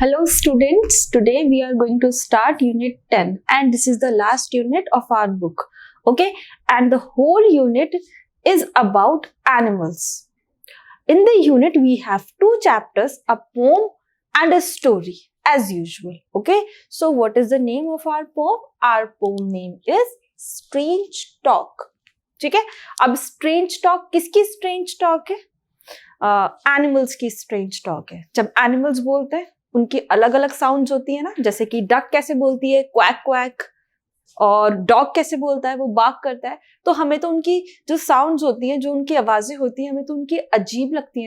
Hello students, today we are going to start unit 10 and this is the last unit of our book. Okay, and the whole unit is about animals. In the unit we have two chapters, a poem and a story as usual. Okay, so what is the name of our poem? Our poem name is Strange Talk. ठीक है, अब strange talk किसकी strange talk है? Animals की strange talk है. जब animals बोलते हैं उनकी अलग अलग साउंड्स होती है ना, जैसे कि डक कैसे बोलती है क्वैक क्वैक, और डॉग कैसे बोलता है वो बार्क करता है. तो हमें तो उनकी जो साउंड्स होती हैं, जो उनकी आवाजें होती हैं, हमें तो उनकी अजीब लगती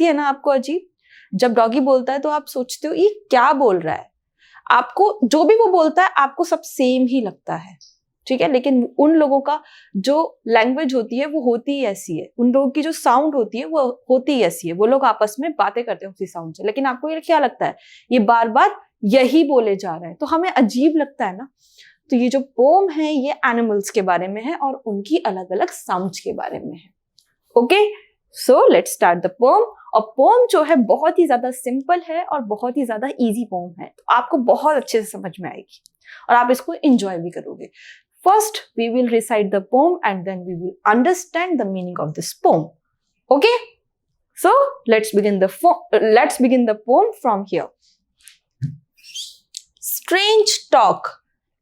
है ना आपको अजीब? जब डॉगी बोलता है तो आप सोचते हो ये क्या बोल रहा है. आपको जो भी वो बोलता है आपको सब सेम ही लगता है, ठीक है. लेकिन उन लोगों का जो लैंग्वेज होती है वो होती ही ऐसी है, उन लोगों की जो साउंड होती है वो होती ही ऐसी है. वो लोग आपस में बातें करते हैं उसी साउंड से, लेकिन आपको ये क्या लगता है ये बार बार यही बोले जा रहे हैं, तो हमें अजीब लगता है ना. तो ये जो पोम है ये एनिमल्स के बारे में है और उनकी अलग अलग साउंड्स के बारे में है. Okay, so let's start the pome. और पोम जो है बहुत ही ज्यादा सिंपल है और बहुत ही ज्यादा इजी पोम है, तो आपको बहुत अच्छे से समझ में आएगी और आप इसको एंजॉय भी करोगे. First, we will recite the poem and then we will understand the meaning of this poem. Okay? So, let's begin the poem from here. Strange talk.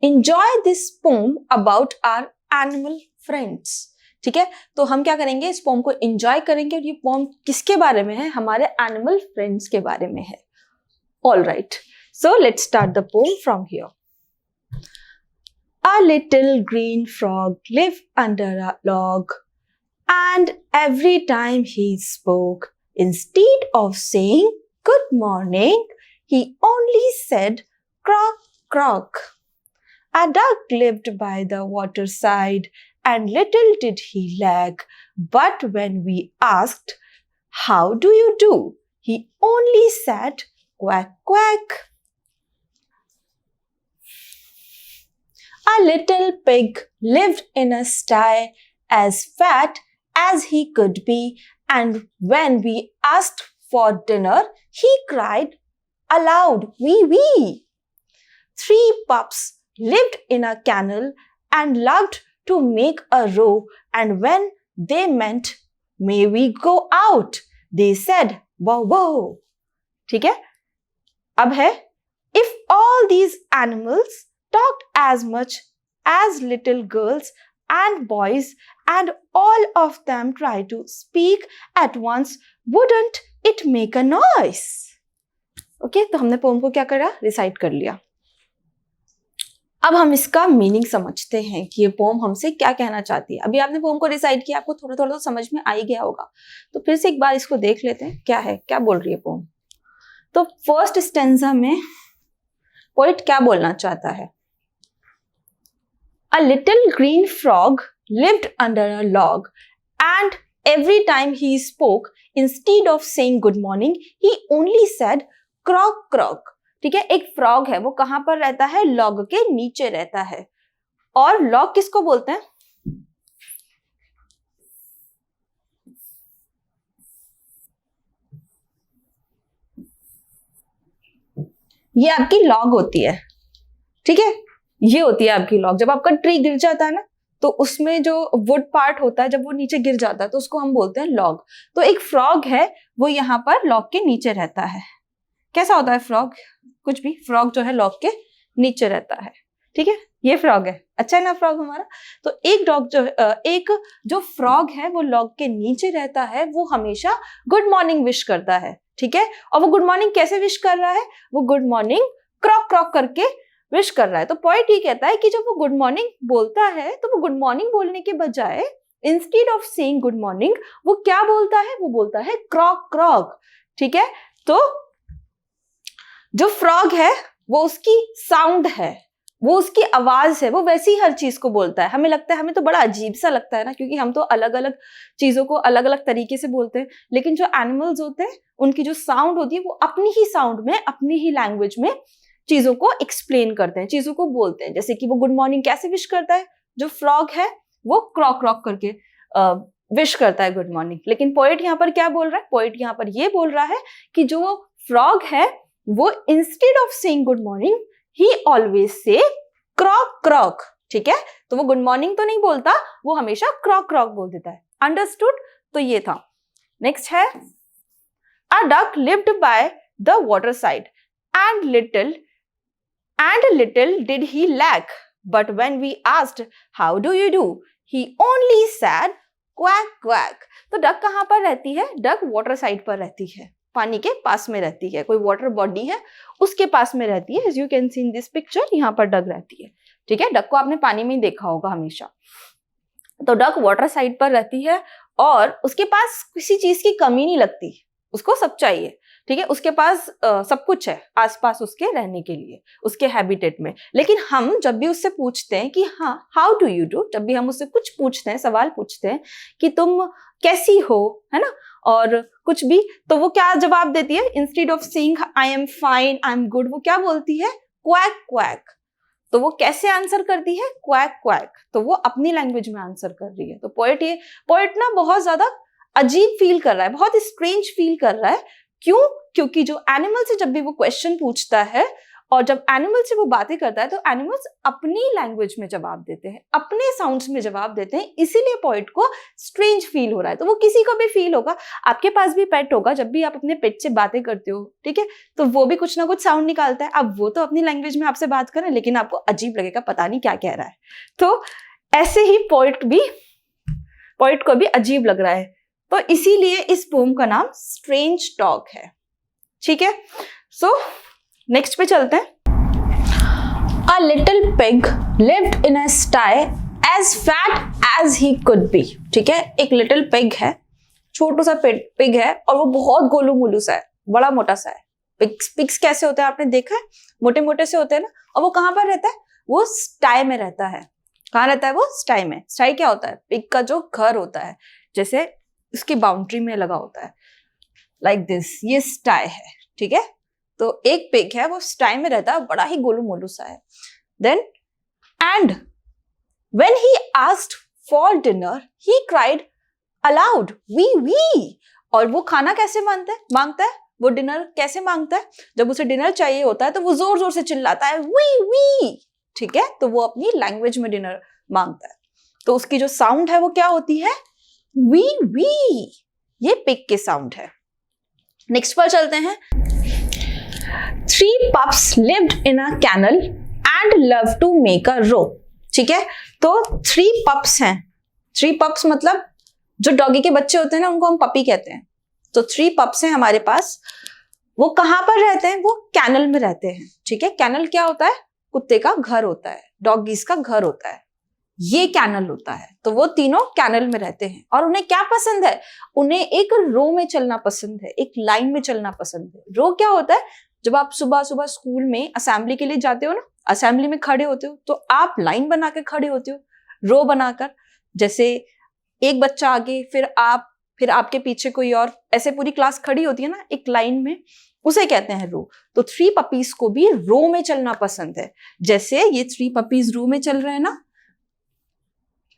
Enjoy this poem about our animal friends. ठीक है, तो हम क्या करेंगे, इस pome को enjoy करेंगे. और ये पोम किसके बारे में है? हमारे एनिमल फ्रेंड्स के बारे में है. All right. So, let's start the poem from here. A little green frog lived under a log, and every time he spoke, instead of saying good morning, he only said croak, croak. A duck lived by the waterside, and little did he lack, but when we asked, how do you do? He only said quack, quack. A little pig lived in a sty, as fat as he could be, and when we asked for dinner, he cried aloud, wee wee. 3 pups lived in a kennel and loved to make a row, and when they meant, may we go out, they said, wow, wow. ठीक है, अब है, if all these animals talked as much as little girls and boys and all of them tried to speak at once, wouldn't it make a noise? Okay, तो हमने pome को क्या करा, recite कर लिया. अब हम इसका मीनिंग समझते हैं कि ये पोम हमसे क्या कहना चाहती है. अभी आपने पोम को रिसाइट किया, आपको थोड़ा थोड़ा तो समझ में आ ही गया होगा, तो फिर से एक बार इसको देख लेते हैं क्या है, क्या बोल रही है पोम. तो फर्स्ट स्टेंजा में पोइट क्या बोलना चाहता है? A little green frog lived under a log, and every time he spoke, instead of saying good morning, he only said croak, croak. ठीक है, एक फ्रॉग है, वो कहां पर रहता है? लॉग के नीचे रहता है. और लॉग किसको बोलते हैं? ये आपकी लॉग होती है, ठीक है, ये होती है आपकी लॉग. जब आपका ट्री गिर जाता है ना, तो उसमें जो वुड पार्ट होता है, जब वो नीचे गिर जाता है तो उसको हम बोलते हैं लॉग. तो एक फ्रॉग है, वो यहाँ पर लॉग के नीचे रहता है. कैसा होता है फ्रॉग? कुछ भी, फ्रॉग जो है लॉग के नीचे रहता है. ठीक है, ये फ्रॉग है. अच्छा है ना फ्रॉग हमारा. तो एक जो फ्रॉग है वो लॉग के नीचे रहता है, वो हमेशा गुड मॉर्निंग विश करता है. ठीक है, और वो गुड मॉर्निंग कैसे विश कर रहा है? वो गुड मॉर्निंग क्रॉक क्रॉक करके विश कर रहा है. तो पॉइंट ये कहता है कि जब वो गुड मॉर्निंग बोलता है तो वो गुड मॉर्निंग बोलने के बजाय instead of saying good morning वो क्या बोलता है? वो बोलता है क्रॉक क्रॉक. ठीक है, तो जो फ्रॉग है वो उसकी साउंड है, वो उसकी आवाज है, वो वैसी हर चीज को बोलता है. हमें लगता है, हमें तो बड़ा अजीब सा लगता है ना, क्योंकि हम तो अलग अलग चीजों को अलग अलग तरीके से बोलते हैं. लेकिन जो एनिमल्स होते हैं उनकी जो साउंड होती है वो अपनी ही साउंड में, अपनी ही लैंग्वेज में चीजों को एक्सप्लेन करते हैं, चीजों को बोलते हैं. जैसे कि वो गुड मॉर्निंग कैसे विश करता है? जो फ्रॉग है वो क्रॉक क्रॉक करके विश करता है गुड मॉर्निंग. लेकिन पोएट यहाँ पर क्या बोल रहा है? पोएट यहाँ पर ये बोल रहा है कि जो फ्रॉग है वो instead of saying good morning he always से क्रॉक क्रॉक, ठीक है, तो वो गुड मॉर्निंग तो नहीं बोलता, वो हमेशा क्रॉक क्रॉक बोल देता है। अंडरस्टूड? तो ये था। नेक्स्ट है a duck lived by the water side and little did he lack, but when we asked how do you do he only said quack quack. तो डक कहाँ पर रहती है? डक वाटर साइड पर रहती है, पानी के पास में रहती है, कोई वाटर बॉडी है उसके पास में रहती है। As you can see in this picture, यहाँ पर डक रहती है, ठीक है। डक को आपने पानी में ही देखा होगा हमेशा। तो डक वाटर साइड पर रहती है और उसके पास किसी चीज की कमी नहीं लगती, उसको सब चाहिए, ठीक है। उसके पास सब कुछ है आसपास उसके रहने के लिए, उसके हैबिटेट में। लेकिन हम जब भी उससे पूछते हैं कि हाँ हाउ डू यू डू, जब भी हम उससे कुछ पूछते हैं, सवाल पूछते हैं कि तुम कैसी हो, है ना, और कुछ भी, तो वो क्या जवाब देती है? Instead of saying I am fine, I am good, वो क्या बोलती है? Quack quack. तो वो कैसे आंसर करती है? Quack quack. तो वो अपनी लैंग्वेज में आंसर कर रही है। तो पोएट ना बहुत ज्यादा अजीब फील कर रहा है, बहुत स्ट्रेंज फील कर रहा है। क्यों? क्योंकि जो एनिमल से जब भी वो क्वेश्चन पूछता है और जब एनिमल से वो बातें करता है तो एनिमल्स अपनी लैंग्वेज में जवाब देते हैं, अपने साउंड्स में जवाब देते हैं, इसीलिए पोएट को स्ट्रेंज फील हो रहा है। तो वो किसी को भी फील होगा, आपके पास भी पेट होगा, जब भी आप अपने पेट से बातें करते हो, ठीक है, तो वो भी कुछ ना कुछ साउंड निकालता है। अब वो तो अपनी लैंग्वेज में आपसे बात करें, लेकिन आपको अजीब लगेगा, पता नहीं क्या कह रहा है। तो ऐसे ही पोएट को भी अजीब लग रहा है, तो इसीलिए इस पोम का नाम स्ट्रेंज टॉक है, ठीक है। सो नेक्स्ट पे चलते हैं। A little pig lived in a sty as fat as he could be, ठीक है। एक लिटिल पिग है, छोटू सा पिग है और वो बहुत गोलू मोलू सा है, बड़ा मोटा सा है। पिग्स कैसे होते हैं आपने देखा है? मोटे मोटे से होते हैं ना। और वो कहाँ पर रहता है? वो स्टाई में रहता है। कहाँ रहता है वो? स्टाई में। स्टाई क्या होता है? पिग का जो घर होता है, जैसे उसकी बाउंड्री में लगा होता है, लाइक दिस, ये स्टाई है, ठीक है। तो एक पिग है, वो स्टाई में रहता है, बड़ा ही गोलू मोलू सा है। Then and when he asked for dinner he cried aloud wee wee. और वो खाना कैसे मांगता है? वो डिनर कैसे मांगता है? जब उसे डिनर चाहिए होता है तो वो जोर जोर से चिल्लाता है वी वी, ठीक है। तो वो अपनी लैंग्वेज में डिनर मांगता है। तो उसकी जो साउंड है वो क्या होती है? We wee. ये पिग के साउंड है। नेक्स्ट पर चलते हैं। 3 pups lived in a kennel and loved to make a row, ठीक है। तो 3 pups हैं। 3 pups मतलब जो डॉगी के बच्चे होते हैं ना, उनको हम पपी कहते हैं। तो 3 pups हैं हमारे पास। वो कहाँ पर रहते हैं? वो कैनल में रहते हैं, ठीक है। कैनल क्या होता है? कुत्ते का घर होता है, डॉगीज का घर होता है, ये कैनल होता है। तो वो तीनों कैनल में रहते हैं और उन्हें क्या पसंद है? उन्हें एक रो में चलना पसंद है, एक लाइन में चलना पसंद है। रो क्या होता है? जब आप सुबह सुबह स्कूल में असेंबली के लिए जाते हो ना, असेंबली में खड़े होते हो, तो आप लाइन बना के खड़े होते हो, रो बनाकर। जैसे एक बच्चा आगे, फिर आप, फिर आपके पीछे कोई और, ऐसे पूरी क्लास खड़ी होती है ना एक लाइन में, उसे कहते हैं रो। तो 3 पपीज को भी रो में चलना पसंद है। जैसे ये 3 पपीज रो में चल रहे हैं ना,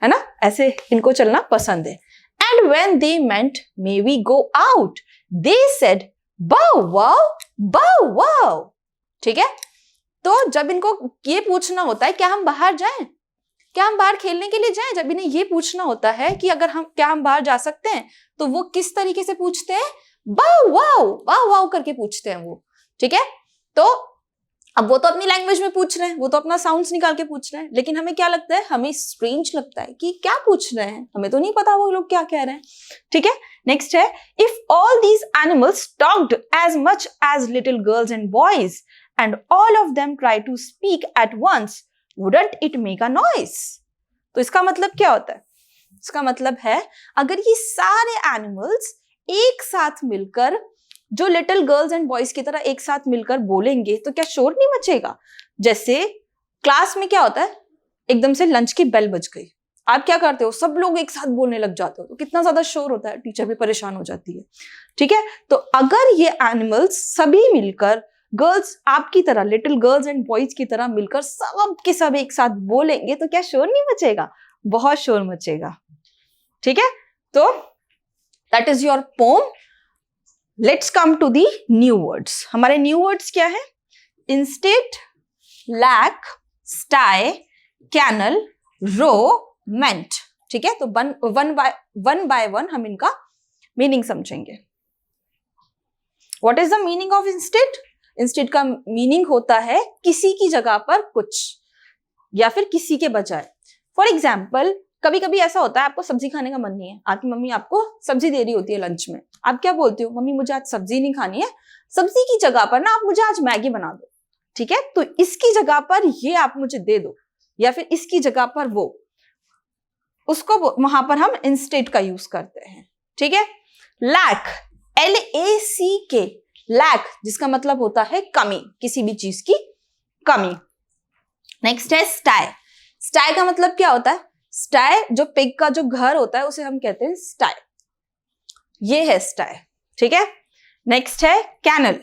है ना, ऐसे इनको चलना पसंद है। And when they meant may we go out they said bow wow bow wow, ठीक है। तो जब इनको ये पूछना होता है क्या हम बाहर जाएं, क्या हम बाहर खेलने के लिए जाएं, जब इन्हें ये पूछना होता है कि अगर क्या हम बाहर जा सकते हैं, तो वो किस तरीके से पूछते हैं? बाउ वाओ करके पूछते हैं वो, ठीक है। तो अब वो तो अपनी लैंग्वेज में पूछ रहे हैं, वो तो अपना साउंड्स निकाल के पूछ रहे हैं, लेकिन हमें क्या लगता है? हमें स्ट्रेंज लगता है कि क्या पूछ रहे हैं, हमें तो नहीं पता वो लोग क्या कह रहे हैं, ठीक है। नेक्स्ट है, if all these animals talked as much as little girls and boys and all of them try to speak at once wouldn't it make a noise. तो इसका मतलब क्या होता है? इसका मतलब है अगर ये सारे एनिमल्स एक साथ मिलकर, जो लिटिल गर्ल्स एंड बॉयज की तरह एक साथ मिलकर बोलेंगे, तो क्या शोर नहीं मचेगा? जैसे क्लास में क्या होता है, एकदम से लंच की बेल बज गई, आप क्या करते हो? सब लोग एक साथ बोलने लग जाते हो, तो कितना ज्यादा शोर होता है, टीचर भी परेशान हो जाती है, ठीक है। तो अगर ये एनिमल्स सभी मिलकर, गर्ल्स आपकी तरह, लिटिल गर्ल्स एंड बॉयज की तरह मिलकर सब के सब एक साथ बोलेंगे, तो क्या शोर नहीं मचेगा? बहुत शोर मचेगा, ठीक है। तो that is your poem let's come to the new words. हमारे न्यू वर्ड्स क्या है? Instead, lack, sty, kennel, row, meant. ठीक है, तो वन बाय वन हम इनका मीनिंग समझेंगे. What is the meaning of instead? Instead का मीनिंग होता है किसी की जगह पर कुछ, या फिर किसी के बजाय. फॉर एग्जाम्पल, कभी कभी ऐसा होता है आपको सब्जी खाने का मन नहीं है, आपकी मम्मी आपको सब्जी दे रही होती है लंच में. आप क्या बोलते हो? मम्मी मुझे आज सब्जी नहीं खानी है, सब्जी की जगह पर ना आप मुझे आज मैगी बना दो. ठीक है, तो इसकी जगह पर ये आप मुझे दे दो, या फिर इसकी जगह पर वो, उसको वहां पर हम इंस्टेड का यूज करते हैं. ठीक है. लैक, LACK, लैक, जिसका मतलब होता है कमी, किसी भी चीज की कमी. नेक्स्ट है स्टाई. स्टाई का मतलब क्या होता है? स्टाई, जो पिग का जो घर होता है उसे हम कहते हैं स्टाई. ये है स्टाई. ठीक है. नेक्स्ट है कैनल.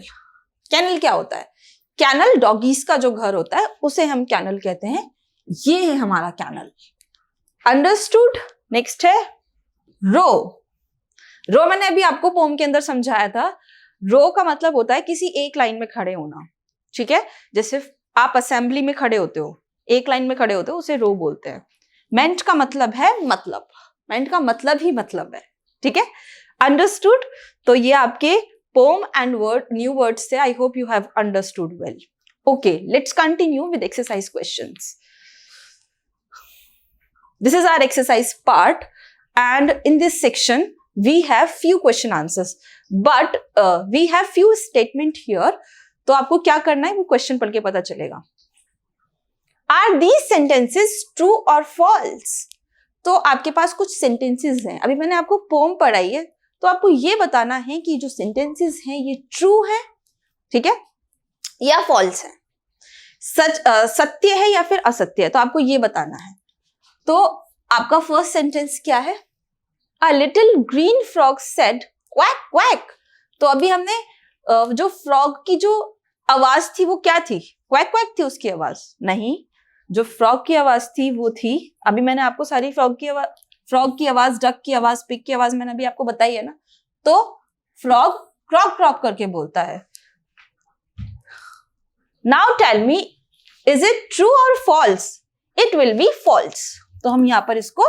कैनल क्या होता है? कैनल डॉगीज का जो घर होता है उसे हम कैनल कहते हैं. ये है हमारा कैनल. अंडरस्टूड. नेक्स्ट है रो. रो मैंने अभी आपको पोम के अंदर समझाया था. रो का मतलब होता है किसी एक लाइन में खड़े होना. ठीक है, जैसे आप असेंबली में खड़े होते हो, एक लाइन में खड़े होते हो, उसे रो बोलते हैं. मेंट का मतलब है मतलब. मेंट का मतलब ही मतलब है. ठीक है. अंडरस्टूड. तो ये आपके poem and word new word से I hope you have understood well. Okay, let's continue with exercise questions. This is our exercise part, and in this section we have few question answers, but we have few statement here. तो आपको क्या करना है वो question पढ़ के पता चलेगा. Are these sentences true or false? तो आपके पास कुछ sentences हैं. अभी मैंने आपको पोम पढ़ाई है, तो आपको ये बताना है कि जो sentences हैं ये true है, ठीक है, या false है, सत्य है या फिर असत्य है. तो आपको ये बताना है. तो आपका फर्स्ट सेंटेंस क्या है? A little green frog said quack quack. तो अभी हमने जो फ्रॉग की जो आवाज थी वो क्या थी? क्वैक क्वैक थी उसकी आवाज? नहीं, जो फ्रॉग की आवाज थी वो थी, अभी मैंने आपको सारी फ्रॉग की आवाज, डक की आवाज, पिग की आवाज मैंने अभी आपको बताई है ना. तो फ्रॉग क्रॉक क्रॉक करके बोलता है. Now tell me, is it true और false? It will be false. तो हम यहां पर इसको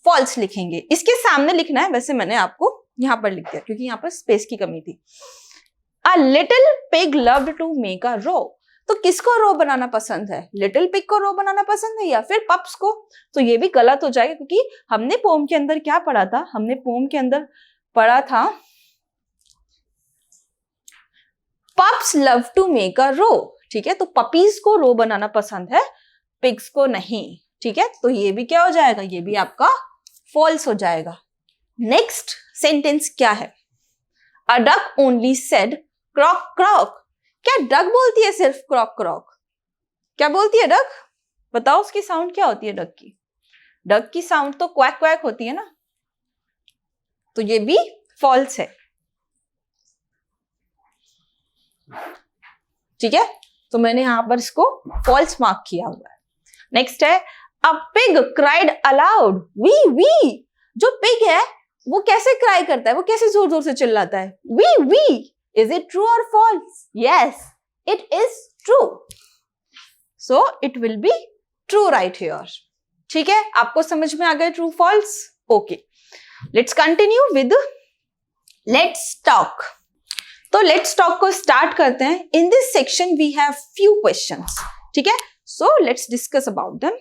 फॉल्स लिखेंगे. इसके सामने लिखना है, वैसे मैंने आपको यहां पर लिख दिया क्योंकि यहां पर स्पेस की कमी थी. A little pig loved to make a row. तो किसको रो बनाना पसंद है? लिटिल पिग को रो बनाना पसंद है या फिर पप्स को? तो ये भी गलत हो जाएगा क्योंकि हमने पोम के अंदर क्या पढ़ा था? हमने पोम के अंदर पढ़ा था pups love to make a row. ठीक है, तो पपीज को रो बनाना पसंद है, पिग्स को नहीं. ठीक है, तो ये भी क्या हो जाएगा? ये भी आपका फॉल्स हो जाएगा. नेक्स्ट सेंटेंस क्या है? A duck only said croak croak. क्या डक बोलती है सिर्फ क्रॉक क्रॉक? क्या बोलती है डक? बताओ उसकी साउंड क्या होती है डक की? डक की साउंड तो क्वैक क्वैक होती है ना. तो ये भी फॉल्स है. ठीक है, तो मैंने यहां पर इसको फॉल्स मार्क किया हुआ है. नेक्स्ट है a pig cried aloud. Wee wee. जो पिग है वो कैसे क्राई करता है? वो कैसे जोर जोर से चिल्लाता है? वी वी. इज इट ट्रू और false? Yes, it is true. So it will be true right here. ठीक है, आपको समझ में आ गया true false? Okay, let's continue with let's talk. तो लेट्स टॉक को स्टार्ट करते हैं. In this section we have few questions. ठीक है, so let's discuss about them.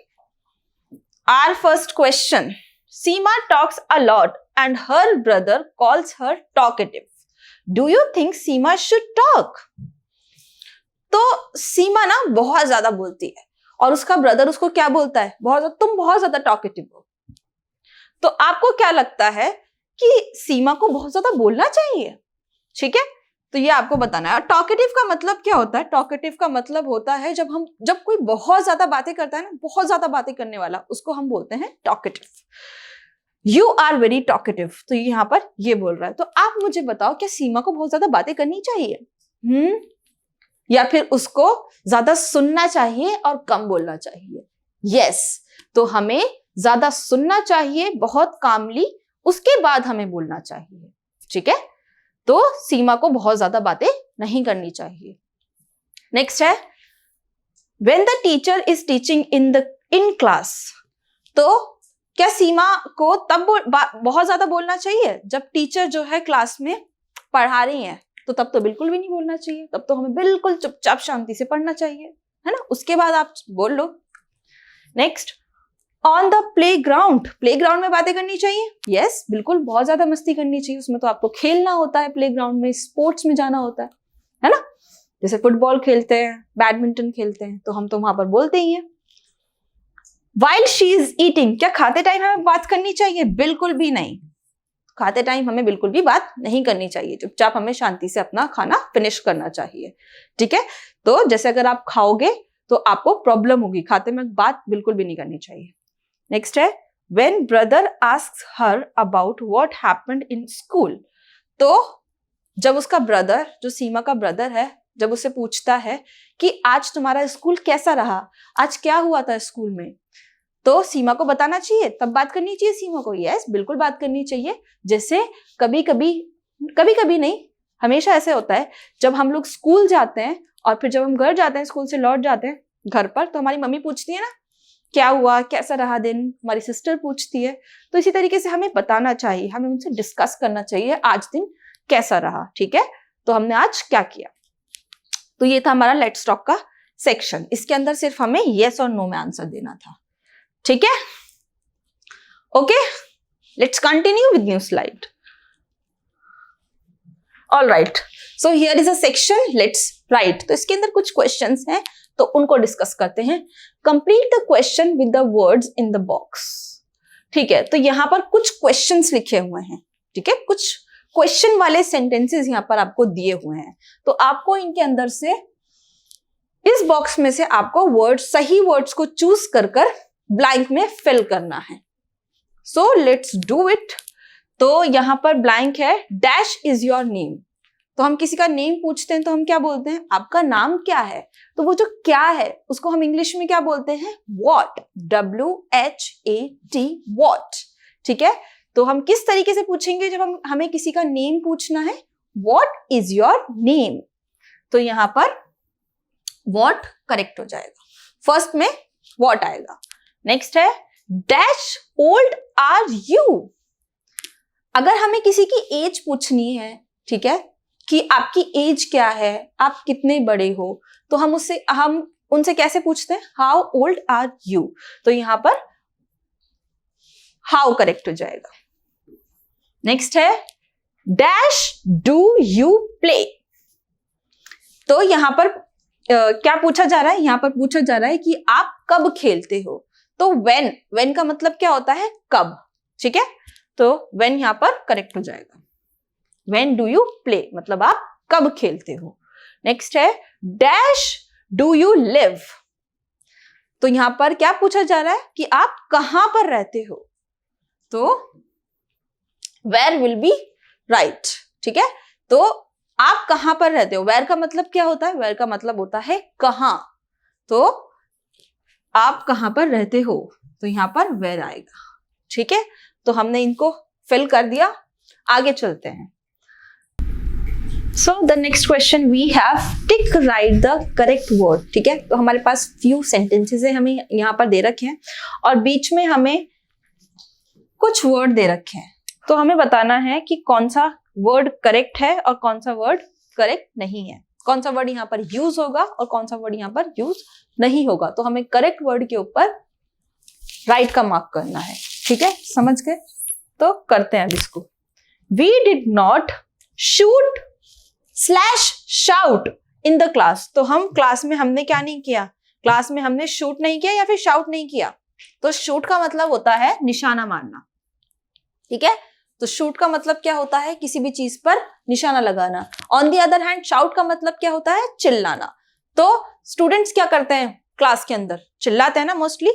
Our first question. Seema talks a lot and her brother calls her talkative. Do you think Seema should talk? तो सीमा ना बहुत ज्यादा बोलती है और उसका ब्रदर उसको क्या बोलता है? तुम बहुत ज्यादा टॉकेटिव हो. तो आपको क्या लगता है कि सीमा को बहुत ज्यादा बोलना चाहिए? ठीक है, तो ये आपको बताना है. टॉकेटिव का मतलब क्या होता है? टॉकेटिव का मतलब होता है जब कोई बहुत ज्यादा बातें करता है ना, बहुत ज्यादा बातें करने वाला, उसको हम बोलते हैं talkative. You are very talkative. तो यहाँ पर ये बोल रहा है. तो आप मुझे बताओ, क्या सीमा को बहुत ज्यादा बातें करनी चाहिए या फिर उसको ज्यादा सुनना चाहिए और कम बोलना चाहिए? यस, तो हमें ज्यादा सुनना चाहिए, बहुत कामली, उसके बाद हमें बोलना चाहिए. ठीक है, तो सीमा को बहुत ज्यादा बातें नहीं करनी चाहिए। नेक्स्ट है when the teacher is teaching in class, तो क्या सीमा को तब बहुत ज्यादा बोलना चाहिए जब टीचर जो है क्लास में पढ़ा रही है? तो तब तो बिल्कुल भी नहीं बोलना चाहिए, तब तो हमें बिल्कुल चुपचाप शांति से पढ़ना चाहिए, है ना। उसके बाद आप बोल लो। Next, on the playground, playground में बातें करनी चाहिए? यस, बिल्कुल, बहुत ज्यादा मस्ती करनी चाहिए। उसमें तो आपको खेलना होता है, प्लेग्राउंड में स्पोर्ट्स में जाना होता है ना। जैसे फुटबॉल खेलते हैं, बैडमिंटन खेलते हैं, तो हम तो वहां पर बोलते ही हैं। While she is eating, क्या खाते टाइम हमें बात करनी चाहिए? बिल्कुल भी नहीं, खाते टाइम हमें बिल्कुल भी बात नहीं करनी चाहिए। चुपचाप हमें शांति से अपना खाना फिनिश करना चाहिए, ठीक है। तो जैसे अगर आप खाओगे तो आपको प्रॉब्लम होगी, खाते में बात बिल्कुल भी नहीं करनी चाहिए। नेक्स्ट है when brother asks her about what happened in school, तो जब उसका ब्रदर, जो सीमा का ब्रदर है, जब उसे पूछता है कि आज तुम्हारा स्कूल कैसा रहा, आज क्या हुआ था स्कूल में, तो सीमा को बताना चाहिए, तब बात करनी चाहिए सीमा को। यस, बिल्कुल बात करनी चाहिए। जैसे कभी कभी नहीं, हमेशा ऐसे होता है, जब हम लोग स्कूल जाते हैं और फिर जब हम घर जाते हैं, स्कूल से लौट जाते हैं घर पर, तो हमारी मम्मी पूछती है ना क्या हुआ, कैसा रहा दिन, हमारी सिस्टर पूछती है। तो इसी तरीके से हमें बताना चाहिए, हमें उनसे डिस्कस करना चाहिए आज दिन कैसा रहा, ठीक है, तो हमने आज क्या किया। तो ये था हमारा लेट्स टॉक का सेक्शन। इसके अंदर सिर्फ हमें यस और नो में आंसर देना था, ठीक है। Okay, let's continue with new slide. All right, so here is a section let's write. तो इसके अंदर कुछ क्वेश्चंस हैं, तो उनको डिस्कस करते हैं। Complete the question with the words in the box, ठीक है। तो यहां पर कुछ क्वेश्चंस लिखे हुए हैं, ठीक है, कुछ क्वेश्चन वाले सेंटेंसेस यहां पर आपको दिए हुए हैं। तो आपको इनके अंदर से, इस बॉक्स में से आपको वर्ड, सही वर्ड्स को चूज कर ब्लैंक में फिल करना है। So let's do it. तो यहां पर ब्लैंक है, डैश इज योर नेम। तो हम किसी का नेम पूछते हैं तो हम क्या बोलते हैं, आपका नाम क्या है। तो वो जो क्या है उसको हम इंग्लिश में क्या बोलते हैं, व्हाट, WHAT, व्हाट, ठीक है। तो हम किस तरीके से पूछेंगे जब हमें किसी का नेम पूछना है, व्हाट इज योर नेम। तो यहां पर व्हाट करेक्ट हो जाएगा, फर्स्ट में व्हाट आएगा। नेक्स्ट है डैश ओल्ड आर यू। अगर हमें किसी की एज पूछनी है, ठीक है, कि आपकी एज क्या है, आप कितने बड़े हो, तो हम उनसे कैसे पूछते हैं, हाउ ओल्ड आर यू। तो यहां पर हाउ करेक्ट हो जाएगा। नेक्स्ट है डैश डू यू प्ले। तो यहां पर क्या पूछा जा रहा है, यहां पर पूछा जा रहा है कि आप कब खेलते हो। तो व्हेन का मतलब क्या होता है, कब, ठीक है। तो व्हेन यहां पर करेक्ट हो जाएगा। व्हेन डू यू प्ले मतलब आप कब खेलते हो। नेक्स्ट है डैश डू यू लिव। तो यहां पर क्या पूछा जा रहा है कि आप कहां पर रहते हो। तो वेयर विल बी राइट, ठीक है। तो आप कहां पर रहते हो, वेयर का मतलब क्या होता है, वेयर का मतलब होता है कहां। तो आप कहां पर रहते हो, तो यहां पर वेयर आएगा, ठीक है। तो हमने इनको फिल कर दिया, आगे चलते हैं। So the next question we have tick right the correct word, ठीक है। तो हमारे पास फ्यू सेंटेंसेस है, हमें यहाँ पर दे रखे हैं और बीच में हमें कुछ वर्ड दे रखे हैं। तो हमें बताना है कि कौन सा वर्ड करेक्ट है और कौन सा वर्ड करेक्ट नहीं है, कौन सा वर्ड यहाँ पर यूज होगा और कौन सा वर्ड यहाँ पर यूज नहीं होगा। तो हमें करेक्ट वर्ड के ऊपर राइट का मार्क करना है, ठीक है, समझ गए। तो करते हैं अब इसको। We did not shoot slash shout in the class. तो हम क्लास में हमने क्या नहीं किया, क्लास में हमने शूट नहीं किया या फिर शाउट नहीं किया। तो शूट का मतलब होता है निशाना मारना, ठीक है। तो शूट का मतलब क्या होता है, किसी भी चीज पर निशाना लगाना। On the other hand shout का मतलब क्या होता है, चिल्लाना। तो स्टूडेंट्स क्या करते हैं क्लास के अंदर, चिल्लाते हैं ना मोस्टली।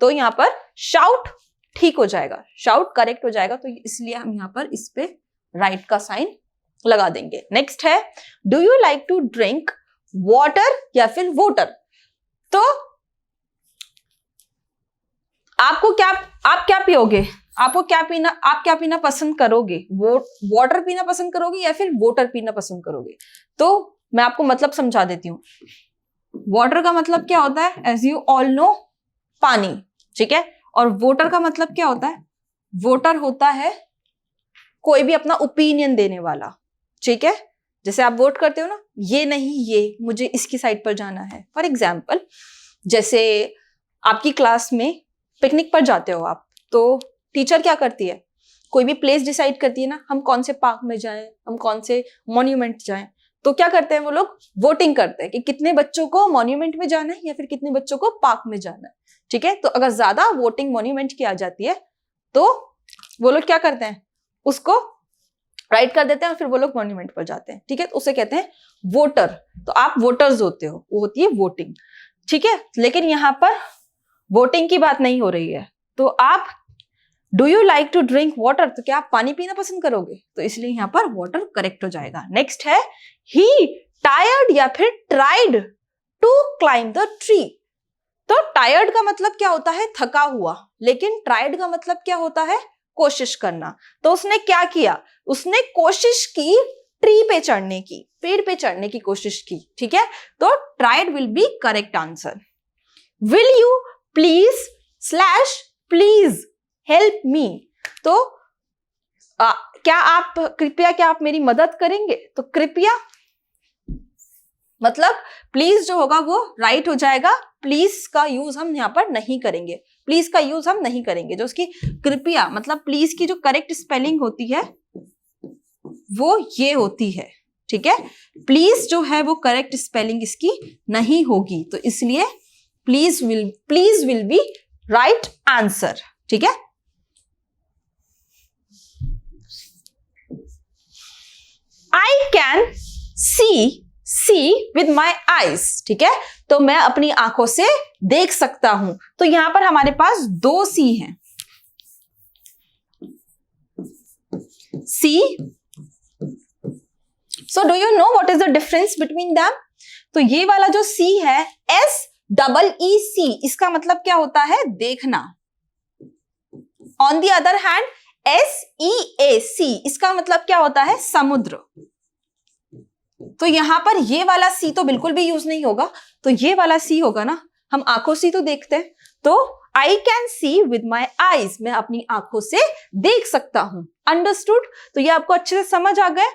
तो यहाँ पर शाउट ठीक हो जाएगा, शाउट करेक्ट हो जाएगा। तो इसलिए हम यहाँ पर इस पे राइट का साइन लगा देंगे। नेक्स्ट है do you like to drink water या फिर वोटर। तो आपको क्या, आप क्या पियोगे, आपको क्या पीना, आप क्या पीना पसंद करोगे? वाटर पीना पसंद करोगे या फिर वोटर पीना पसंद करोगे? तो मैं आपको मतलब समझा देती हूँ। वाटर का मतलब क्या होता है? एज यू ऑल नो, पानी, ठीक है। और वोटर का मतलब क्या होता है? वोटर होता है कोई भी अपना ओपिनियन देने वाला, ठीक है। जैसे आप वोट करते हो ना, ये नहीं ये, मुझे इसकी साइड पर जाना है। फॉर एग्जाम्पल, जैसे आपकी क्लास में पिकनिक पर जाते हो आप, तो टीचर क्या करती है? कोई भी प्लेस डिसाइड करती है ना, हम कौन से पार्क में जाएं, हम कौन से मॉन्यूमेंट जाएं। तो क्या करते हैं वो लोग? वोटिंग करते हैं कि कितने बच्चों को मॉन्यूमेंट में जाना है या फिर कितने बच्चों को पार्क में जाना है, ठीक है। तो अगर ज्यादा वोटिंग मॉन्यूमेंट की आ जाती है तो वो लोग क्या करते हैं? उसको राइट कर देते हैं और फिर वो लोग मॉन्यूमेंट पर जाते हैं, ठीक है। तो उसे कहते हैं वोटर। तो आप वोटर्स होते हो, वो होती है वोटिंग, ठीक है। लेकिन यहाँ पर वोटिंग की बात नहीं हो रही है। तो आप do you like to drink water, तो क्या आप पानी पीना पसंद करोगे? तो इसलिए यहाँ पर वाटर करेक्ट हो जाएगा। नेक्स्ट है ही टायर्ड या फिर tried to climb the tree. तो टायर्ड का मतलब क्या होता है? थका हुआ। लेकिन ट्राइड का मतलब क्या होता है? कोशिश करना। तो उसने क्या किया? उसने कोशिश की ट्री पे चढ़ने की, पेड़ पे चढ़ने की कोशिश की, ठीक है। तो tried will be correct answer. Will you please slash please help me. तो क्या आप कृपया, क्या आप मेरी मदद करेंगे? तो कृपया मतलब प्लीज जो होगा वो राइट हो जाएगा। प्लीज का यूज हम यहाँ पर नहीं करेंगे, प्लीज का यूज हम नहीं करेंगे। जो उसकी कृपया मतलब प्लीज की जो करेक्ट स्पेलिंग होती है वो ये होती है, ठीक है। प्लीज जो है वो करेक्ट स्पेलिंग इसकी नहीं होगी, तो इसलिए please will be right answer, ठीक है। I can see with my eyes, ठीक है। तो मैं अपनी आंखों से देख सकता हूं। तो यहां पर हमारे पास दो सी हैं, सी। So do you know what is the difference between them? तो ये वाला जो सी है, SEE, इसका मतलब क्या होता है? देखना। On the other hand SEAC, इसका मतलब क्या होता है? समुद्र। तो यहां पर ये वाला सी तो बिल्कुल भी यूज नहीं होगा। तो ये वाला सी होगा ना, हम आंखों से तो देखते हैं। तो I can see with my eyes, मैं अपनी आंखों से देख सकता हूं। अंडरस्टूड? तो ये आपको अच्छे से समझ आ गए?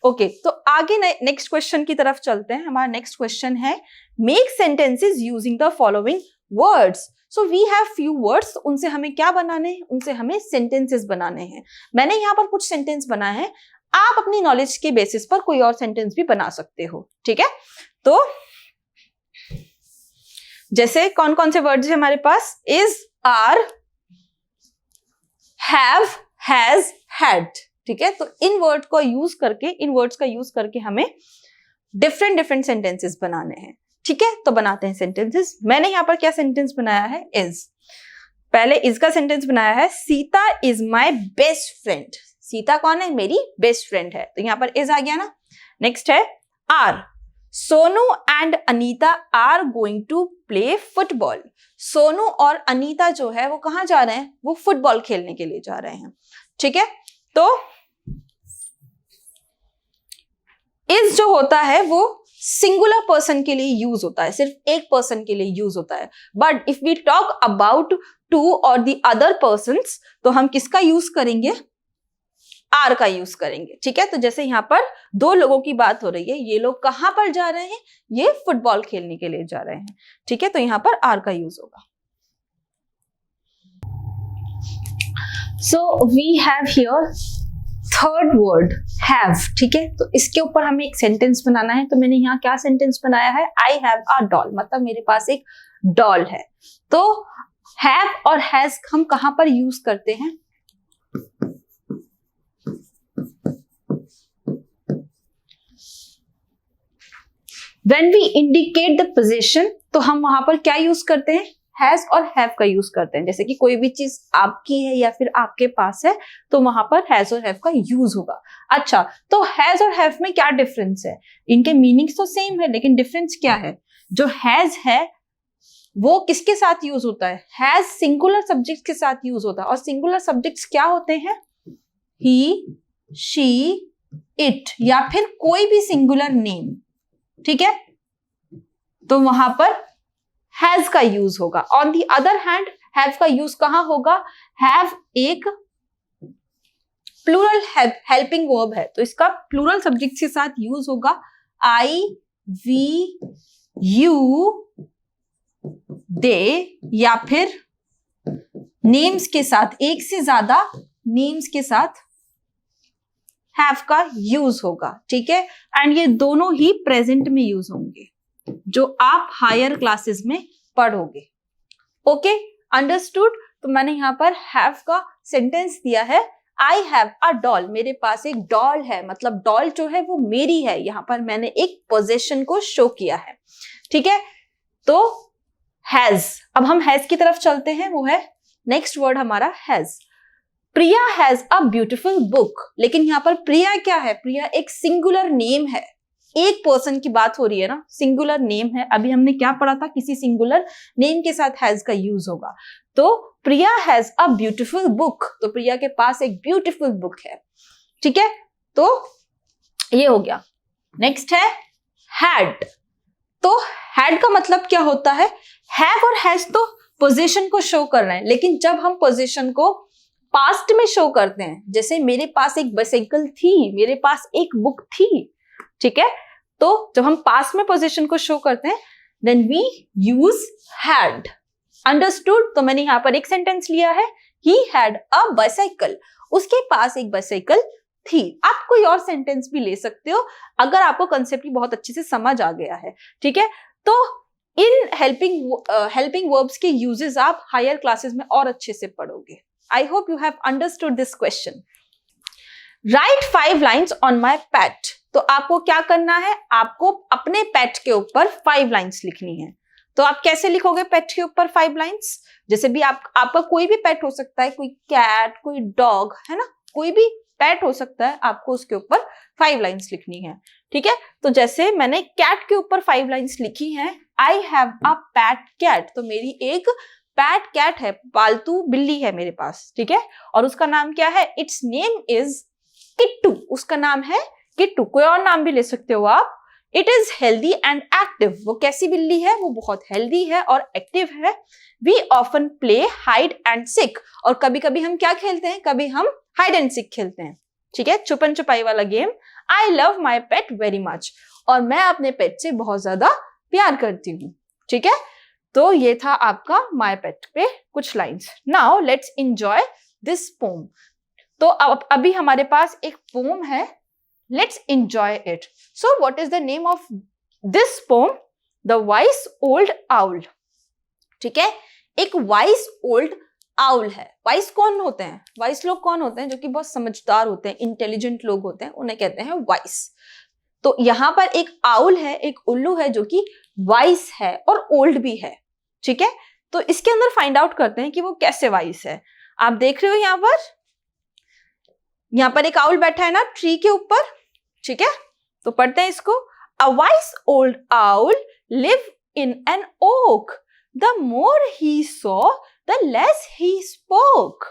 ओके, तो आगे नेक्स्ट क्वेश्चन की तरफ चलते हैं। हमारा नेक्स्ट क्वेश्चन है make sentences using the following words. So we have few words, उनसे हमें क्या बनाने हैं? उनसे हमें सेंटेंसेस बनाने हैं। मैंने यहाँ पर कुछ सेंटेंस बनाए हैं, आप अपनी नॉलेज के बेसिस पर कोई और सेंटेंस भी बना सकते हो, ठीक है। तो जैसे कौन कौन से वर्ड्स हैं हमारे पास? Is, are, have, has, had, ठीक है। तो इन वर्ड्स का यूज करके हमें डिफरेंट सेंटेंसेस बनाने हैं, ठीक है। तो बनाते हैं सेंटेंसेस। मैंने यहां पर क्या सेंटेंस बनाया है? इज। पहले इज का सेंटेंस बनाया है, Sita is my best friend. Sita कौन है? मेरी बेस्ट फ्रेंड है। तो यहां पर इज आ गया ना। नेक्स्ट है are, Sonu and Anita are going to play football. Sonu और अनीता जो है वो कहां जा रहे हैं? वो फुटबॉल खेलने के लिए जा रहे हैं, ठीक है। तो इज जो होता है वो सिंगुलर पर्सन के लिए यूज होता है, सिर्फ एक पर्सन के लिए यूज होता है। But if we talk about two और द अदर पर्सन्स, तो हम किसका यूज करेंगे? आर का यूज करेंगे, ठीक है। तो जैसे यहां पर दो लोगों की बात हो रही है, ये लोग कहां पर जा रहे हैं? ये फुटबॉल खेलने के लिए जा रहे हैं, ठीक है। तो यहां पर आर का यूज होगा। So we have here third word have, ठीक है। तो इसके ऊपर हमें एक सेंटेंस बनाना है। तो मैंने यहाँ क्या सेंटेंस बनाया है? आई हैव अ डॉल, मतलब मेरे पास एक डॉल है। तो हैव और हैज हम कहां पर यूज करते हैं? When we indicate the possession, तो हम वहां पर क्या यूज करते हैं? हैज और हैव का यूज करते हैं। जैसे कि कोई भी चीज आपकी है या फिर आपके पास है, तो वहां पर हैज और हैव का यूज होगा। अच्छा, तो हैज और हैव में क्या डिफरेंस है? इनके मीनिंग्स तो सेम है, लेकिन डिफरेंस क्या है? जो हैज है वो किसके साथ यूज होता है? हैज सिंगुलर सब्जेक्ट के साथ यूज होता है। और सिंगुलर सब्जेक्ट्स क्या होते हैं? ही, शी, इट, या फिर कोई भी सिंगुलर नेम। ठीक है, तो वहां पर हैज का यूज होगा। On the other hand have का यूज कहां होगा? हैव एक प्लूरल हेल्पिंग वर्ब है, तो इसका प्लूरल सब्जेक्ट के साथ यूज होगा आई, वी, यू, दे, या फिर नेम्स के साथ, एक से ज्यादा नेम्स के साथ हैव का यूज होगा। ठीक है, एंड ये दोनों ही प्रेजेंट में यूज होंगे जो आप हायर क्लासेस में पढ़ोगे। Okay, understood. तो मैंने यहां पर हैव का सेंटेंस दिया है, आई हैव अ डॉल, मेरे पास एक डॉल है, मतलब डॉल जो है वो मेरी है। यहां पर मैंने एक पोजेशन को शो किया है। ठीक है, तो हैज, अब हम हैज की तरफ चलते हैं, वो है नेक्स्ट वर्ड हमारा has. Priya has a beautiful book, लेकिन यहां पर प्रिया क्या है? प्रिया एक सिंगुलर नेम है, एक पर्सन की बात हो रही है ना, सिंगुलर नेम है। अभी हमने क्या पढ़ा था? किसी सिंगुलर नेम के साथ हैज का यूज होगा। तो प्रिया हैज अ ब्यूटिफुल बुक, तो प्रिया के पास एक ब्यूटिफुल बुक है। ठीक है, तो ये हो गया। नेक्स्ट है हैड। तो हैड का मतलब क्या होता है? हैव और हैज तो पोजीशन को शो कर रहे हैं, लेकिन जब हम पोजीशन को पास्ट में शो करते हैं, जैसे मेरे पास एक बाइसाइकिल थी, मेरे पास एक बुक थी, ठीक है, तो जब हम पास्ट में पोजीशन को शो करते हैं then we use had. Understood. तो मैंने यहां पर एक सेंटेंस लिया है, ही हैड अ बाइसाइकिल, उसके पास एक बाइसाइकिल थी। आप कोई और सेंटेंस भी ले सकते हो अगर आपको कंसेप्ट बहुत अच्छे से समझ आ गया है। ठीक है, तो इन हेल्पिंग वर्ब्स के यूजेस आप हायर क्लासेस में और अच्छे से पढ़ोगे। I hope you have understood this question. Write 5 lines on my pet. तो आपको क्या करना है? आपको अपने पेट के ऊपर 5 लाइन्स लिखनी है। तो आप कैसे लिखोगे पेट के ऊपर 5 लाइन्स? जैसे भी आपका कोई भी पेट हो सकता है, कोई कैट, कोई डॉग, है ना, कोई भी पेट हो सकता है, आपको उसके ऊपर 5 लाइन्स लिखनी है। ठीक है, तो जैसे मैंने कैट के ऊपर 5 लाइन्स लिखी हैं, I have a pet cat, तो मेरी एक पैट कैट है, पालतू बिल्ली है मेरे पास। ठीक है, और उसका नाम क्या है? इट्स नेम इज किट्टू, उसका नाम है किट्टू। कोई और नाम भी ले सकते हो आप। It is healthy and active, वो कैसी बिल्ली है? वो बहुत हेल्दी है और एक्टिव है। We often play hide and seek, और कभी कभी हम क्या खेलते हैं? कभी हम हाइड एंड सीक खेलते हैं। ठीक है, छुपन छुपाई वाला game. I love my pet very much, और मैं अपने पेट से बहुत ज्यादा प्यार करती हूँ। ठीक है, तो ये था आपका माई पेट पे कुछ lines. Now let's enjoy this pome. तो अब अभी हमारे पास एक पोम है, let's enjoy it. So what is the name of this pome? The vice old owl. ठीक है, एक वाइस ओल्ड आउल है। वाइस कौन होते हैं? वाइस लोग कौन होते हैं? जो कि बहुत समझदार होते हैं, इंटेलिजेंट लोग होते हैं, उन्हें कहते हैं वाइस। तो यहां पर एक आउल है, एक उल्लू है जो कि वाइस है और ओल्ड भी है। ठीक है, तो इसके अंदर फाइंड आउट करते हैं कि वो कैसे वाइस है। आप देख रहे हो यहां पर एक आउल बैठा है ना ट्री के ऊपर। ठीक है, तो पढ़ते हैं इसको। A wise old owl live in an oak, the more he saw the less he spoke,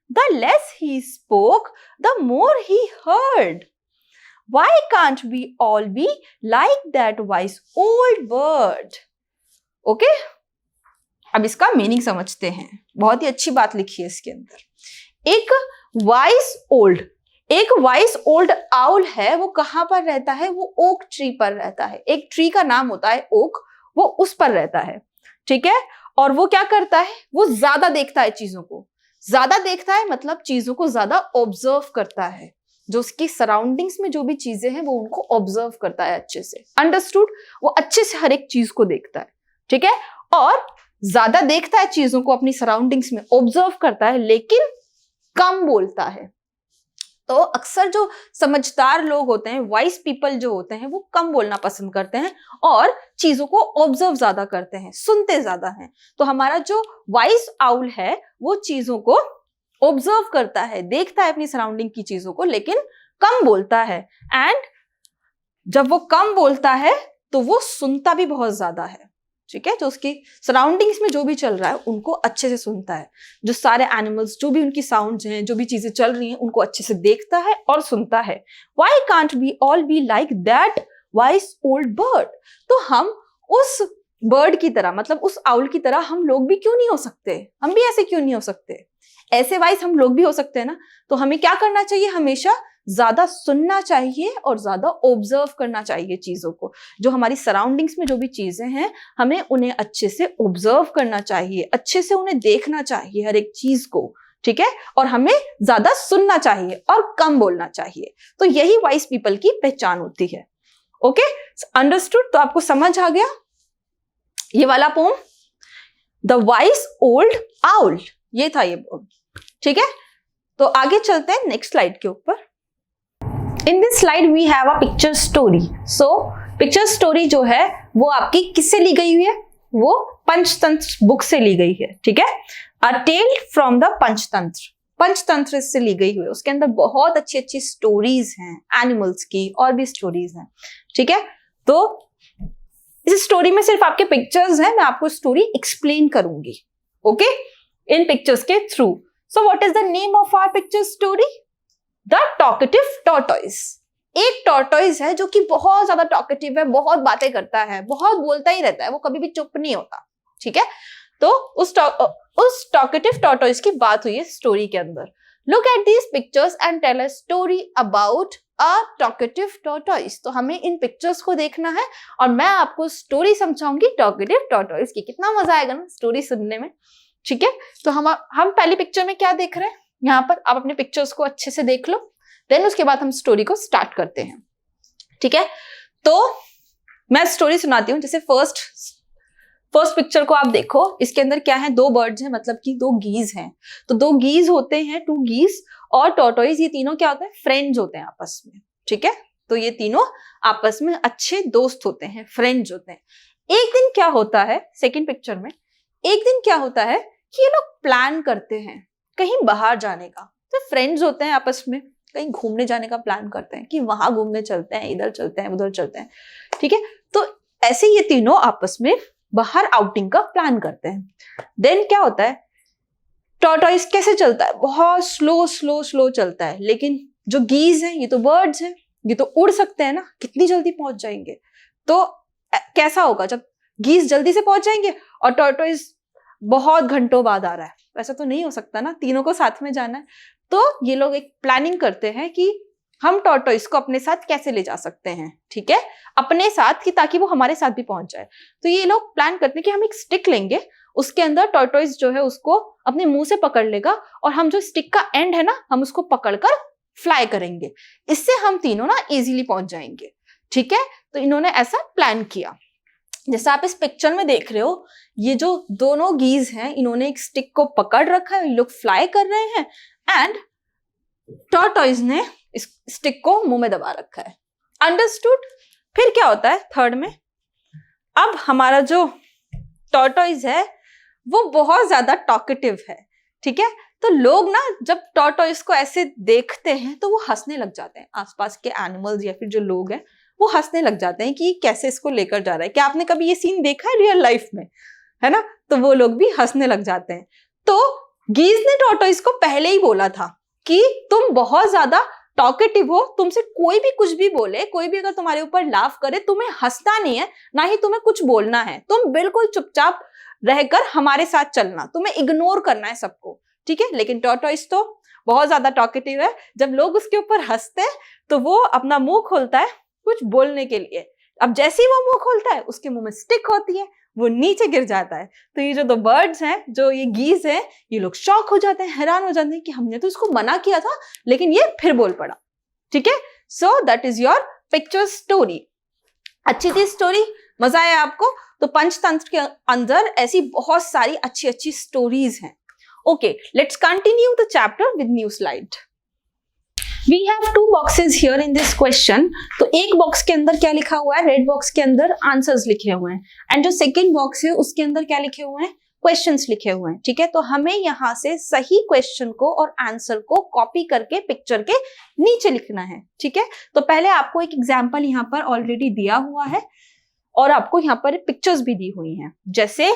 the less he spoke the more he heard, why can't we all be like that wise old bird? Okay, अब इसका meaning समझते हैं। बहुत ही अच्छी बात लिखी है इसके अंदर। एक वाइस ओल्ड आउल है, वो कहां पर रहता है? वो ओक ट्री पर रहता है। एक ट्री का नाम होता है ओक, वो उस पर रहता है। ठीक है, और वो क्या करता है? वो ज्यादा देखता है चीजों को। ज्यादा देखता है मतलब चीजों को ज्यादा ऑब्जर्व करता है। जो उसकी सराउंडिंग्स में जो भी चीजें हैं वो उनको ऑब्जर्व करता है अच्छे से। अंडरस्टूड? वो अच्छे से हर एक चीज को देखता है। ठीक है, और ज्यादा देखता है चीजों को, अपनी सराउंडिंग्स में ऑब्जर्व करता है, लेकिन कम बोलता है। तो अक्सर जो समझदार लोग होते हैं, वाइज पीपल जो होते हैं, वो कम बोलना पसंद करते हैं और चीजों को ऑब्जर्व ज्यादा करते हैं, सुनते ज्यादा हैं। तो हमारा जो वाइज आउल है वो चीजों को ऑब्जर्व करता है, देखता है अपनी सराउंडिंग की चीजों को, लेकिन कम बोलता है। एंड जब वो कम बोलता है तो वो सुनता भी बहुत ज्यादा है। ठीक है, जो उसकी सराउंडिंग्स में जो भी चल रहा है उनको अच्छे से सुनता है, जो सारे एनिमल्स, जो भी उनकी साउंड्स हैं, जो भी चीजें चल रही हैं उनको अच्छे से देखता है और सुनता है। Why can't we all be like that wise old bird? तो हम उस बर्ड की तरह, मतलब उस आउल की तरह हम लोग भी क्यों नहीं हो सकते? हम भी ऐसे क्यों नहीं हो सकते? ऐसे वाइज हम लोग भी हो सकते हैं ना। तो हमें क्या करना चाहिए? हमेशा ज्यादा सुनना चाहिए और ज्यादा ऑब्जर्व करना चाहिए चीजों को। जो हमारी सराउंडिंग्स में जो भी चीजें हैं हमें उन्हें अच्छे से ऑब्जर्व करना चाहिए, अच्छे से उन्हें देखना चाहिए हर एक चीज को, ठीक है, और हमें ज्यादा सुनना चाहिए और कम बोलना चाहिए। तो यही वाइज पीपल की पहचान होती है। Okay, understood? तो आपको समझ आ गया ये वाला poem, the wise old owl, ये था ये पोम, ठीक है। तो आगे चलते हैं नेक्स्ट स्लाइड के ऊपर। In this slide we have a picture story. So picture story जो है वो आपकी किससे ली गई हुई है? वो पंचतंत्र बुक से ली गई है, ठीक है। A tale from the Panchatantra, Panchatantra से ली गई हुई है। उसके अंदर बहुत अच्छी अच्छी स्टोरीज हैं एनिमल्स की, और भी स्टोरीज हैं, ठीक है। तो इस स्टोरी में सिर्फ आपके पिक्चर्स हैं, मैं आपको स्टोरी एक्सप्लेन करूंगी, ओके, इन पिक्चर्स के through. So what is the name of our picture story? The talkative tortoise. एक टॉर्टोइज है जो कि बहुत ज्यादा टॉकेटिव है, बहुत बातें करता है, बहुत बोलता ही रहता है, वो कभी भी चुप नहीं होता, ठीक है। तो उस टॉकेटिव टॉर्टोइज की बात हुई है स्टोरी के अंदर। Look at these pictures and tell a story about a talkative tortoise. तो हमें इन पिक्चर्स को देखना है और मैं आपको स्टोरी समझाऊंगी टॉकेटिव टॉर्टोइज की। कितना मजा आएगा ना स्टोरी सुनने में, ठीक है। तो हम पहली पिक्चर में क्या देख रहे हैं? यहाँ पर आप अपने पिक्चर्स को अच्छे से देख लो, देन उसके बाद हम स्टोरी को स्टार्ट करते हैं, ठीक है। तो मैं स्टोरी सुनाती हूँ। जैसे फर्स्ट पिक्चर को आप देखो, इसके अंदर क्या है? दो बर्ड्स हैं, मतलब कि दो गीज हैं। तो दो गीज होते हैं, टू गीज और टॉर्टोइज, ये तीनों क्या होते हैं? फ्रेंड्स होते हैं आपस में, ठीक है। तो ये तीनों आपस में अच्छे दोस्त होते हैं, फ्रेंड्स होते हैं। एक दिन क्या होता है, सेकेंड पिक्चर में, एक दिन क्या होता है कि ये लोग प्लान करते हैं कहीं बाहर जाने का। तो फ्रेंड्स होते हैं आपस में, कहीं घूमने जाने का प्लान करते हैं कि वहां घूमने चलते हैं, इधर चलते हैं, उधर चलते हैं, ठीक है। तो ऐसे ये तीनों आपस में बाहर आउटिंग का प्लान करते हैं। देन क्या होता है? टॉर्टोइज कैसे चलता है? बहुत स्लो स्लो स्लो चलता है। लेकिन जो गीज हैं, ये तो बर्ड्स हैं, ये तो उड़ सकते हैं ना, कितनी जल्दी पहुंच जाएंगे। तो कैसा होगा जब गीज जल्दी से पहुंच जाएंगे और टॉर्टोइज बहुत घंटों बाद आ रहा है? वैसा तो नहीं हो सकता ना, तीनों को साथ में जाना है। तो ये लोग एक प्लानिंग करते हैं कि हम टॉर्टोइज को अपने साथ कैसे ले जा सकते हैं, ठीक है, अपने साथ, कि ताकि वो हमारे साथ भी पहुंच जाए। तो ये लोग प्लान करते हैं कि हम एक स्टिक लेंगे, उसके अंदर टॉर्टोइज जो है उसको अपने मुंह से पकड़ लेगा और हम जो स्टिक का एंड है ना, हम उसको पकड़कर फ्लाई करेंगे। इससे हम तीनों ना इजीली पहुंच जाएंगे, ठीक है। तो इन्होंने ऐसा प्लान किया। जैसा आप इस पिक्चर में देख रहे हो, ये जो दोनों गीज हैं, इन्होंने एक स्टिक को पकड़ रखा है, ये लोग फ्लाई कर रहे हैं एंड टॉर्टोइज ने इस स्टिक को मुंह में दबा रखा है। अंडरस्टूड? फिर क्या होता है थर्ड में? अब हमारा जो टॉर्टोइज है वो बहुत ज्यादा टॉकेटिव है, ठीक है। तो लोग ना जब टॉर्टोइज को ऐसे देखते हैं तो वो हंसने लग जाते हैं। आसपास के एनिमल्स या फिर जो लोग हैं वो हंसने लग जाते हैं कि कैसे इसको लेकर जा रहा है। क्या आपने कभी ये सीन देखा है रियल लाइफ में? है ना? तो वो लोग भी हंसने लग जाते हैं। तो गीज ने टॉर्टोइज को पहले ही बोला था कि तुम बहुत ज्यादा टॉकेटिव हो, तुमसे कोई भी कुछ भी बोले, कोई भी अगर तुम्हारे ऊपर लाफ करे, तुम्हें हंसना नहीं है, ना ही तुम्हें कुछ बोलना है, तुम बिल्कुल चुपचाप रहकर हमारे साथ चलना, तुम्हें इग्नोर करना है सबको, ठीक है। लेकिन टॉर्टोइज तो बहुत ज्यादा टॉकेटिव है। जब लोग उसके ऊपर हंसते हैं तो वो अपना मुंह खोलता है कुछ बोलने के लिए। अब जैसे ही वो मुंह खोलता है उसके मुंह में स्टिक होती है, वो नीचे गिर जाता है। तो ये जो दो बर्ड्स हैं, जो ये गीज हैं, ये लोग शॉक हो जाते हैं, हैरान हो जाते हैं कि हमने तो इसको मना किया था लेकिन ये फिर बोल पड़ा, ठीक है। So that is your picture story. अच्छी थी स्टोरी? मजा आया आपको? तो पंचतंत्र के अंदर ऐसी बहुत सारी अच्छी अच्छी स्टोरीज हैं। Okay, let's continue the chapter with new slide. We have two boxes here in this question. तो एक बॉक्स के अंदर क्या लिखा हुआ है? रेड बॉक्स के अंदर आंसर्स लिखे हुए हैं, एंड जो सेकंड बॉक्स है उसके अंदर क्या लिखे हुए हैं? क्वेश्चंस लिखे हुए हैं, ठीक है। तो हमें यहाँ से सही क्वेश्चन को और आंसर को कॉपी करके पिक्चर के नीचे लिखना है, ठीक है। तो पहले आपको एक एग्जाम्पल यहाँ पर ऑलरेडी दिया हुआ है। और आपको यहाँ पर पिक्चर्स भी दी हुई हैं, जैसे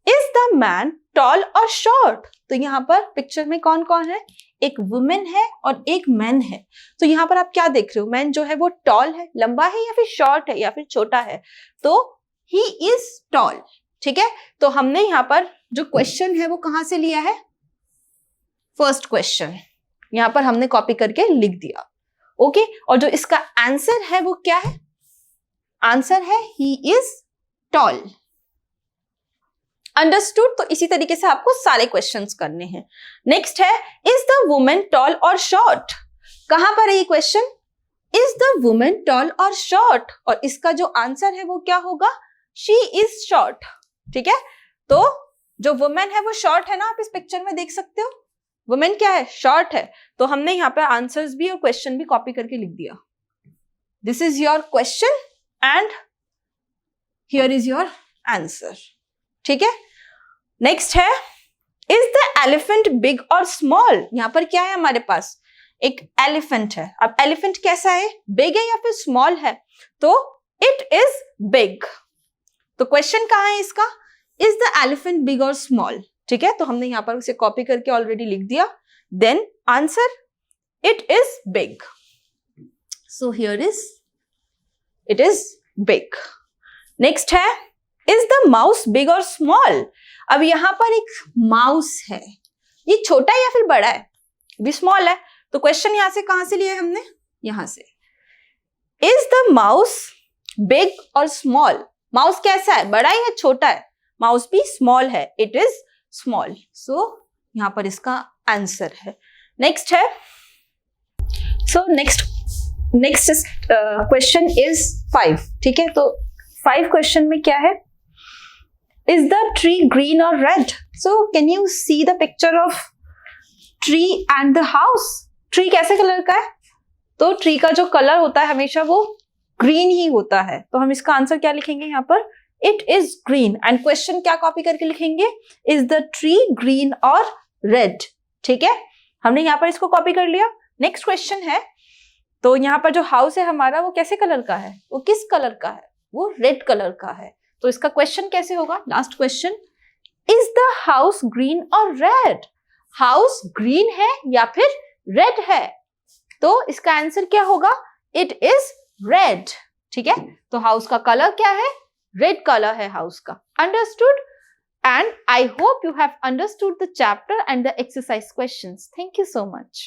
is the man toll or short. तो यहाँ पर पिक्चर में कौन कौन है, एक वुमेन है और एक मैन है। तो यहाँ पर आप क्या देख रहे हो, मैन जो है वो टॉल है, लंबा है, या फिर शॉर्ट है, या फिर छोटा है। तो ही इज टॉल, ठीक है। तो हमने यहाँ पर जो क्वेश्चन है वो कहां से लिया है, फर्स्ट क्वेश्चन यहाँ पर हमने कॉपी करके लिख दिया, ओके। और जो इसका आंसर है वो क्या है, आंसर है ही इज टॉल। अंडरस्टूड। तो इसी तरीके से आपको सारे क्वेश्चंस करने हैं। नेक्स्ट है is the women tall or short. कहां पर है ये question, is the women tall or short, और इसका जो आंसर है वो क्या होगा, शी इज शॉर्ट, ठीक है। तो जो वुमेन है वो शॉर्ट है ना, आप इस पिक्चर में देख सकते हो, वुमेन क्या है, शॉर्ट है। तो हमने यहाँ पे आंसर्स भी और क्वेश्चन भी कॉपी करके लिख दिया। This is your question and here is your answer, ठीक है। नेक्स्ट है is the elephant big or small. यहां पर क्या है हमारे पास, एक एलिफेंट है। अब एलिफेंट कैसा है, बिग है या फिर स्मॉल है, तो इट इज बिग। तो क्वेश्चन कहां है इसका, is the elephant big or small, ठीक है। तो हमने यहां पर उसे कॉपी करके ऑलरेडी लिख दिया। Then answer it is big, so here is it is big. Next है is the mouse big or small. अब यहां पर एक माउस है, ये छोटा है या फिर बड़ा है, भी स्मॉल है। तो क्वेश्चन यहां से कहां से लिया है हमने, यहां से, is the mouse big or small. Mouse कैसा है, बड़ा है या छोटा है, माउस भी स्मॉल है, इट इज स्मॉल। सो यहां पर इसका आंसर है। नेक्स्ट है, सो नेक्स्ट क्वेश्चन इज 5, ठीक है। तो 5 क्वेश्चन में क्या है, is the tree green or red? So can you see the picture of tree and the house? Tree कैसे कलर का है, तो ट्री का जो कलर होता है हमेशा वो ग्रीन ही होता है। तो हम इसका आंसर क्या लिखेंगे यहाँ पर, it is green. And question क्या कॉपी करके लिखेंगे, इज द ट्री ग्रीन और रेड, ठीक है। हमने यहाँ पर इसको कॉपी कर लिया। नेक्स्ट क्वेश्चन है, तो यहाँ पर जो हाउस है हमारा वो कैसे कलर का है, वो किस कलर का है, वो रेड कलर का है। तो इसका क्वेश्चन कैसे होगा, last question, is the house green और रेड। हाउस ग्रीन है या फिर रेड है, तो इसका आंसर क्या होगा, इट इज रेड, ठीक है। तो हाउस का कलर क्या है, रेड कलर है हाउस का। Understood. And I hope you have understood the chapter and the exercise questions. Thank you so much.